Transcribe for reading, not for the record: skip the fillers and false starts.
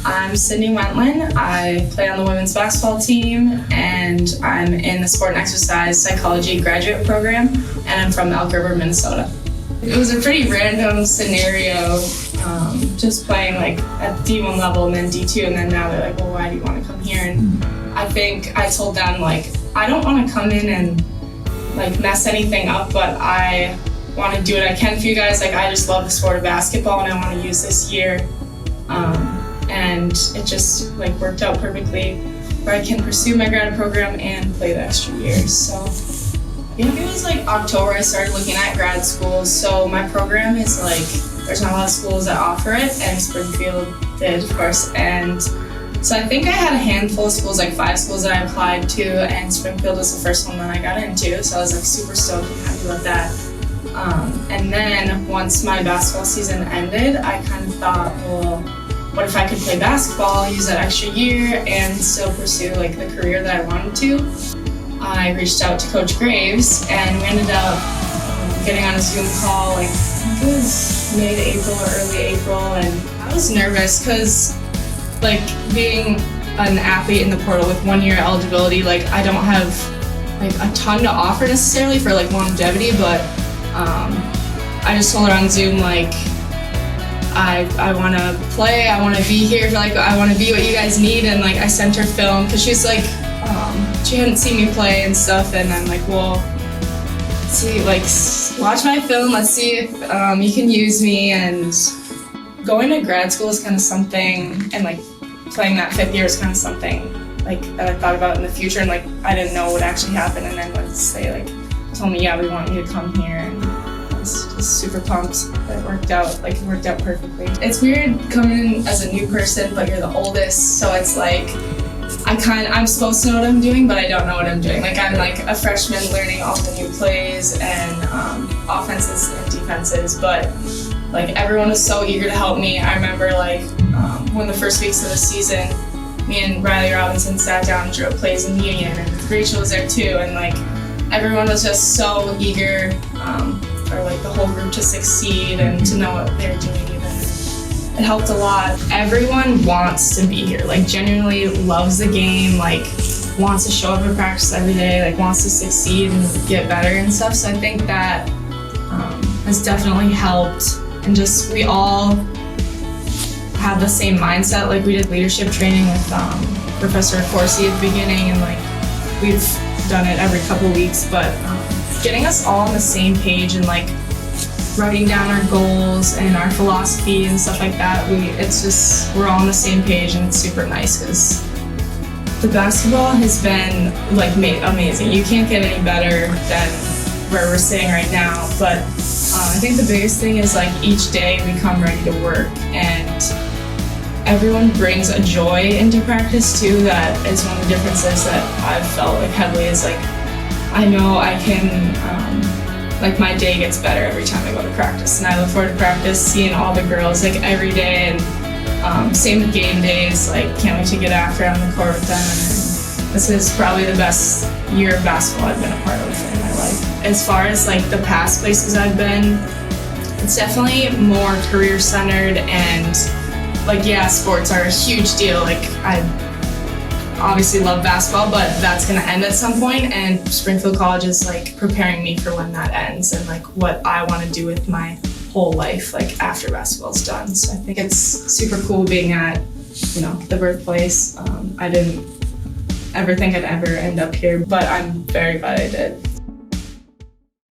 I'm Sidney Wentland. I play on the women's basketball team, and I'm in the sport and exercise psychology graduate program, and I'm from Elk River, Minnesota. It was a pretty random scenario, just playing like at D1 level and then D2, and then now they're like, well, why do you want to come here? And I think I told them, like, I don't want to come in and like mess anything up, but I want to do what I can for you guys. Like, I just love the sport of basketball, and I want to use this year. And it just like worked out perfectly where I can pursue my grad program and play the extra years. So I think it was like October I started looking at grad schools. So my program is like, there's not a lot of schools that offer it, and Springfield did, of course. And so I think I had a handful of schools, like 5 schools that I applied to, and Springfield was the first one that I got into. So I was like super stoked and happy about that. And then once my basketball season ended, I kind of thought, well, what if I could play basketball, use that extra year, and still pursue like the career that I wanted to? I reached out to Coach Graves, and we ended up getting on a Zoom call, like I think it was mid-April or early April, and I was nervous because like being an athlete in the portal with 1 year eligibility, like I don't have like a ton to offer necessarily for like longevity, but I just told her on Zoom, like, I want to play, I want to be here, like I want to be what you guys need, and like I sent her film because she's like, she hadn't seen me play and stuff, and I'm like, well, see, like, watch my film, let's see if you can use me. And going to grad school is kind of something, and like playing that 5th year is kind of something like that I thought about in the future, and like I didn't know what actually happened, and then once they like told me, yeah, we want you to come here, and I was just super pumped that it worked out perfectly. It's weird coming in as a new person, but you're the oldest, so it's like I'm supposed to know what I'm doing, but I don't know what I'm doing. Like, I'm like a freshman learning all the new plays and offenses and defenses, but like everyone was so eager to help me. I remember like one of the first weeks of the season, me and Riley Robinson sat down and drew up plays in Union, and Rachel was there too, and like everyone was just so eager for like the whole group to succeed and to know what they're doing. It helped a lot. Everyone wants to be here, like genuinely loves the game, like wants to show up at practice every day, like wants to succeed and get better and stuff. So I think that has definitely helped. And just we all have the same mindset. Like, we did leadership training with Professor Corsi at the beginning, and like we've done it every couple weeks, but getting us all on the same page and like writing down our goals and our philosophy and stuff like that, we're all on the same page, and it's super nice because the basketball has been like amazing. You can't get any better than where we're sitting right now, but I think the biggest thing is like each day we come ready to work, and everyone brings a joy into practice too. That is one of the differences that I've felt like heavily, is like I know I can like my day gets better every time I go to practice, and I look forward to practice, seeing all the girls like every day, and same with game days, like can't wait to get after on the court with them. And this is probably the best year of basketball I've been a part of in my life. As far as like the past places I've been, it's definitely more career centered, and like, yeah, sports are a huge deal. Like, I obviously love basketball, but that's going to end at some point, and Springfield College is like preparing me for when that ends and like what I want to do with my whole life, like after basketball's done. So I think it's super cool being at, the birthplace. I didn't ever think I'd ever end up here, but I'm very glad I did.